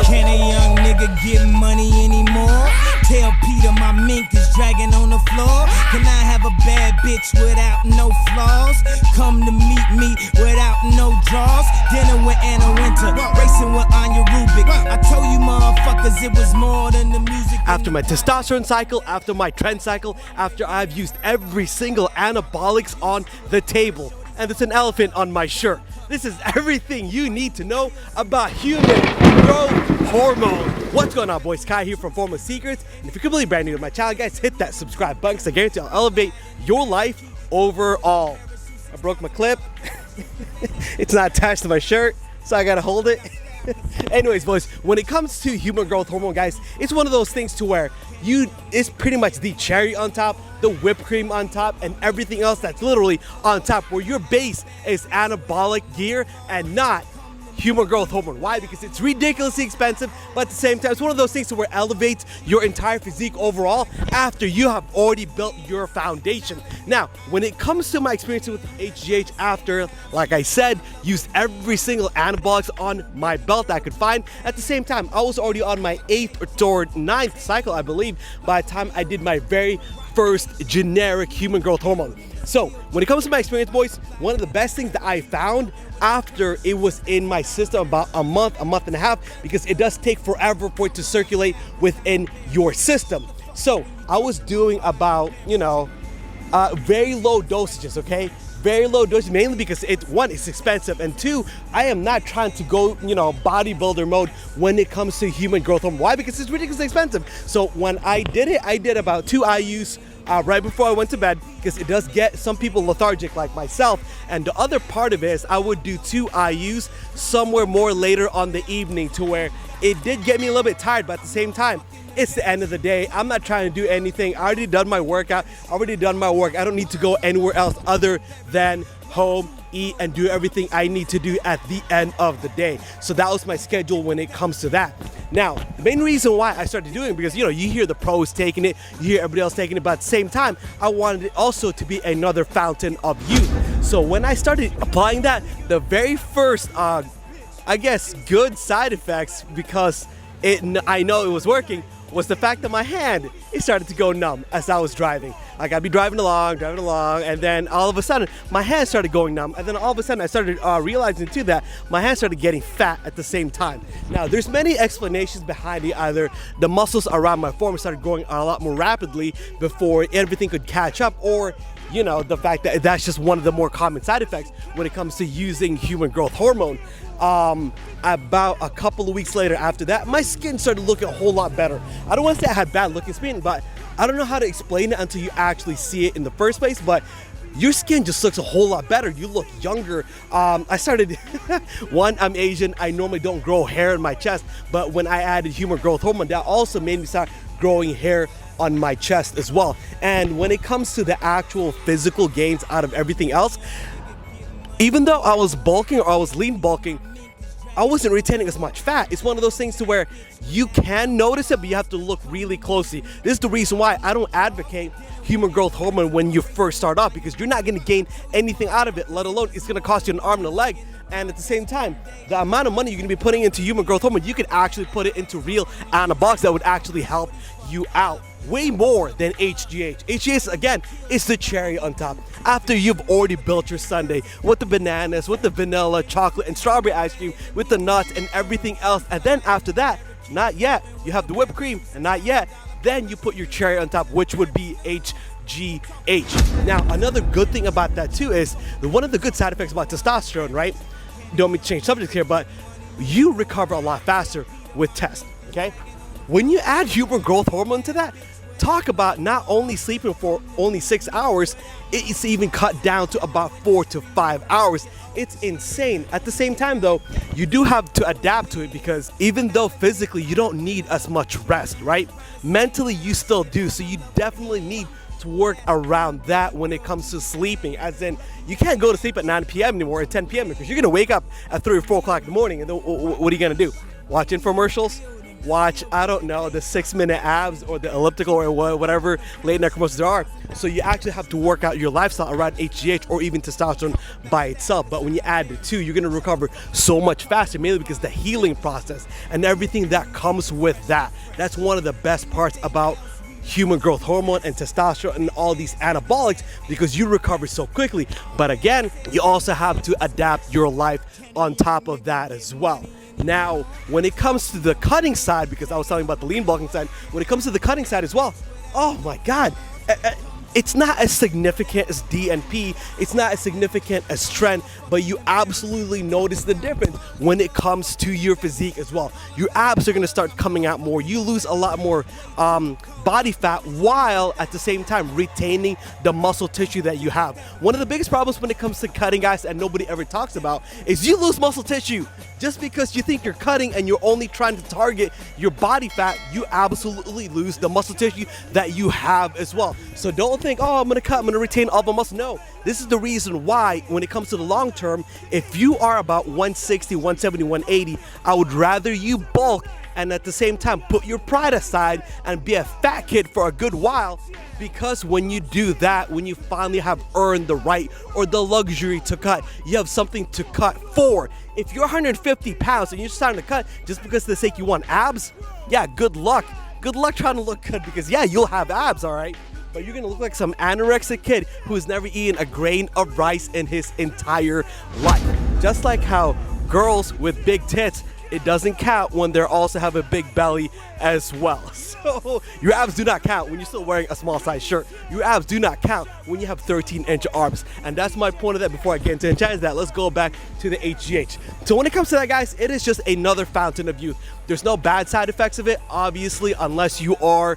Can a young nigga get money anymore? Tell Peter my mink is dragging on the floor. Can I have a bad bitch without no flaws? Come to meet me without no draws. Dinner with Anna Winter, racing with Anya Rubik. I told you motherfuckers it was more than the music. After my testosterone cycle, after my trend cycle, after I've used every single anabolics on the table, and there's an elephant on my shirt. This is everything you need to know about human growth hormone. What's going on, boys? Kai here from Formula Secrets. And if you're completely brand new to my channel, guys, hit that subscribe button because I guarantee I'll elevate your life overall. I broke my clip. It's not attached to my shirt, so I gotta hold it. Anyways, boys, when it comes to human growth hormone, guys, it's one of those things to where it's pretty much the cherry on top, the whipped cream on top, and everything else that's literally on top, where your base is anabolic gear and not human growth hormone. Why? Because it's ridiculously expensive, but at the same time, it's one of those things where it elevates your entire physique overall after you have already built your foundation. Now, when it comes to my experience with HGH after, like I said, used every single anabolics on my belt I could find, at the same time, I was already on my 8th or 9th cycle, I believe, by the time I did my very first generic human growth hormone. So when it comes to my experience, boys, one of the best things that I found after it was in my system about a month and a half, because it does take forever for it to circulate within your system. So I was doing about, very low dosages, okay? Very low dosage, mainly because one, it's expensive, and two, I am not trying to go, bodybuilder mode when it comes to human growth hormone. Why? Because it's ridiculously expensive. So when I did it, I did about 2 IUs right before I went to bed, because it does get some people lethargic like myself. And the other part of it is I would do 2 IUs somewhere more later on the evening, to where it did get me a little bit tired, but at the same time, it's the end of the day. I'm not trying to do anything. I already done my workout. I already done my work. I don't need to go anywhere else other than home, eat, and do everything I need to do at the end of the day. So that was my schedule when it comes to that. Now, the main reason why I started doing it, because you hear the pros taking it, you hear everybody else taking it, but at the same time, I wanted it also to be another fountain of youth. So when I started applying that, the very first, I guess, good side effects, because I know it was working, was the fact that my hand, it started to go numb as I was driving. Like, I'd be driving along, and then all of a sudden, my hand started going numb, and then all of a sudden, I started realizing too that my hand started getting fat at the same time. Now, there's many explanations behind it. Either the muscles around my forearm started growing a lot more rapidly before everything could catch up, or the fact that that's just one of the more common side effects when it comes to using human growth hormone. About a couple of weeks later after that, my skin started looking a whole lot better. I don't want to say I had bad looking skin, but I don't know how to explain it until you actually see it in the first place, but your skin just looks a whole lot better. You look younger. I started, one, I'm Asian. I normally don't grow hair in my chest, but when I added human growth hormone, that also made me start growing hair on my chest as well. And when it comes to the actual physical gains out of everything else, even though I was bulking, or I was lean bulking, I wasn't retaining as much fat. It's one of those things to where you can notice it, but you have to look really closely. This is the reason why I don't advocate human growth hormone when you first start off, because you're not going to gain anything out of it, let alone it's going to cost you an arm and a leg. And at the same time, the amount of money you're going to be putting into human growth hormone, you could actually put it into real anabolics that would actually help you out way more than HGH. HGH, again, is the cherry on top. After you've already built your sundae with the bananas, with the vanilla, chocolate, and strawberry ice cream, with the nuts and everything else. And then after that, not yet, you have the whipped cream, and not yet, then you put your cherry on top, which would be HGH. Now, another good thing about that too is one of the good side effects about testosterone, right? Don't mean to change subjects here, but you recover a lot faster with test, okay? When you add human growth hormone to that, talk about not only sleeping for only 6 hours, it's even cut down to about 4 to 5 hours. It's insane. At the same time though, you do have to adapt to it, because even though physically you don't need as much rest, right? Mentally you still do, so you definitely need to work around that when it comes to sleeping. As in, you can't go to sleep at 9 p.m. anymore, at 10 p.m. because you're gonna wake up at 3 or 4 o'clock in the morning, and then what are you gonna do? Watch infomercials? watch, I don't know, the 6-minute abs or the elliptical or whatever late night commercials there are. So you actually have to work out your lifestyle around HGH or even testosterone by itself. But when you add the two, you're going to recover so much faster, mainly because the healing process and everything that comes with that. That's one of the best parts about human growth hormone and testosterone and all these anabolics, because you recover so quickly. But again, you also have to adapt your life on top of that as well. Now, when it comes to the cutting side, because I was talking about the lean bulking side, when it comes to the cutting side as well, oh my God, it's not as significant as DNP, it's not as significant as strength, but you absolutely notice the difference when it comes to your physique as well. Your abs are gonna start coming out more. You lose a lot more body fat while at the same time retaining the muscle tissue that you have. One of the biggest problems when it comes to cutting, guys, and nobody ever talks about, is you lose muscle tissue. Just because you think you're cutting and you're only trying to target your body fat, you absolutely lose the muscle tissue that you have as well. So don't think, oh, I'm gonna cut, I'm gonna retain all the muscle. No, this is the reason why when it comes to the long term, if you are about 160, 170, 180, I would rather you bulk and at the same time put your pride aside and be a fat kid for a good while, because when you do that, when you finally have earned the right or the luxury to cut, you have something to cut for. If you're 150 pounds and you're starting to cut just because for the sake you want abs, yeah, good luck. Good luck trying to look good, because yeah, you'll have abs, all right? But you're gonna look like some anorexic kid who's never eaten a grain of rice in his entire life. Just like how girls with big tits, it doesn't count when they also have a big belly as well. So your abs do not count when you're still wearing a small size shirt. Your abs do not count when you have 13-inch arms. And that's my point of that. Before I get into that, let's go back to the HGH. So when it comes to that, guys, it is just another fountain of youth. There's no bad side effects of it, obviously, unless you are,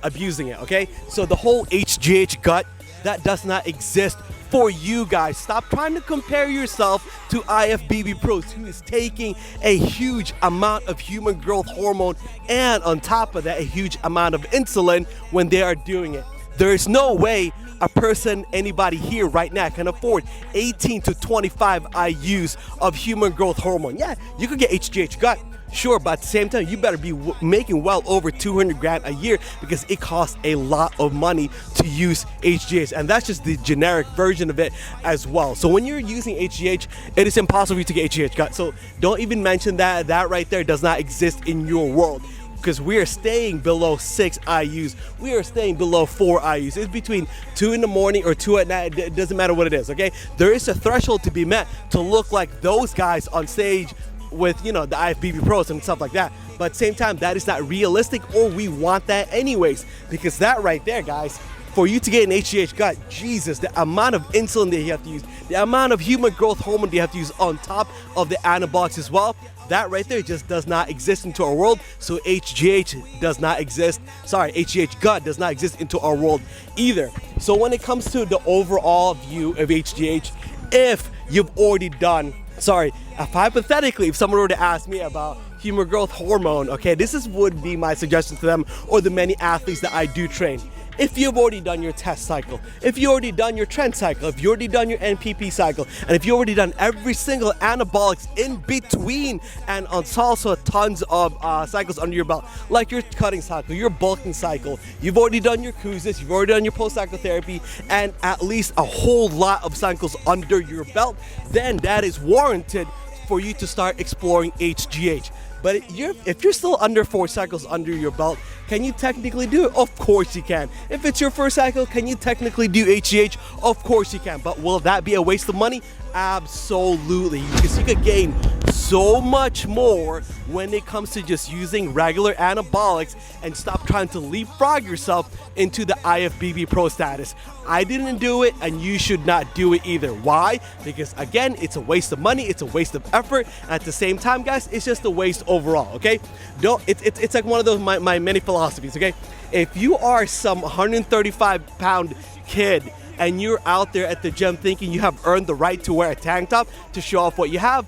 abusing it, okay? So the whole HGH gut, that does not exist for you guys. Stop trying to compare yourself to IFBB pros, who is taking a huge amount of human growth hormone and on top of that a huge amount of insulin when they are doing it. There is no way a person, anybody here right now, can afford 18 to 25 IUs of human growth hormone. Yeah, you could get HGH gut, sure, but at the same time, you better be making well over 200 grand a year, because it costs a lot of money to use HGH, and that's just the generic version of it as well. So when you're using HGH, it is impossible for you to get HGH gut. So don't even mention that. That right there does not exist in your world, because we are staying below 6 IUs. We are staying below 4 IUs. It's between 2 in the morning or 2 at night. It doesn't matter what it is, okay? There is a threshold to be met to look like those guys on stage with, you know, the IFBB pros and stuff like that. But at the same time, that is not realistic, or we want that anyways, because that right there, guys, for you to get an HGH gut, Jesus, the amount of insulin that you have to use, the amount of human growth hormone that you have to use on top of the anabolics as well, that right there just does not exist into our world. So HGH does not exist. Sorry, HGH gut does not exist into our world either. So when it comes to the overall view of HGH, if you've already done, hypothetically, if someone were to ask me about human growth hormone, okay, this would be my suggestion to them, or the many athletes that I do train. If you've already done your test cycle, if you've already done your trend cycle, if you've already done your NPP cycle, and if you've already done every single anabolics in between, and also tons of cycles under your belt, like your cutting cycle, your bulking cycle, you've already done your cruises, you've already done your post-cycle therapy, and at least a whole lot of cycles under your belt, then that is warranted for you to start exploring HGH. But if you're still under 4 cycles under your belt, can you technically do it? Of course you can. If it's your first cycle, can you technically do HGH? Of course you can. But will that be a waste of money? Absolutely, because you could gain so much more when it comes to just using regular anabolics, and stop trying to leapfrog yourself into the IFBB pro status. I didn't do it, and you should not do it either. Why? Because again, it's a waste of money, it's a waste of effort, and at the same time, guys, it's just a waste overall, okay? It's like one of those my many philosophies, okay? If you are some 135-pound kid and you're out there at the gym thinking you have earned the right to wear a tank top to show off what you have,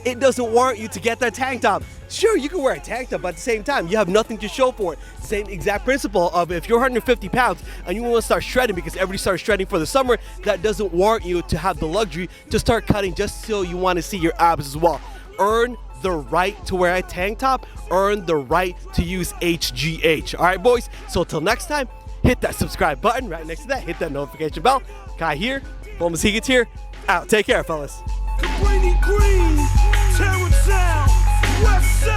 it doesn't warrant you to get that tank top. Sure, you can wear a tank top, but at the same time, you have nothing to show for it. Same exact principle of if you're 150 pounds and you want to start shredding because everybody starts shredding for the summer, that doesn't warrant you to have the luxury to start cutting just so you want to see your abs as well. Earn the right to wear a tank top, earn the right to use HGH. All right, boys? So till next time, hit that subscribe button right next to that. Hit that notification bell. Kai here. Hormone Bodybuilding here. Out. Take care, fellas. Green, Terror Town, West Side.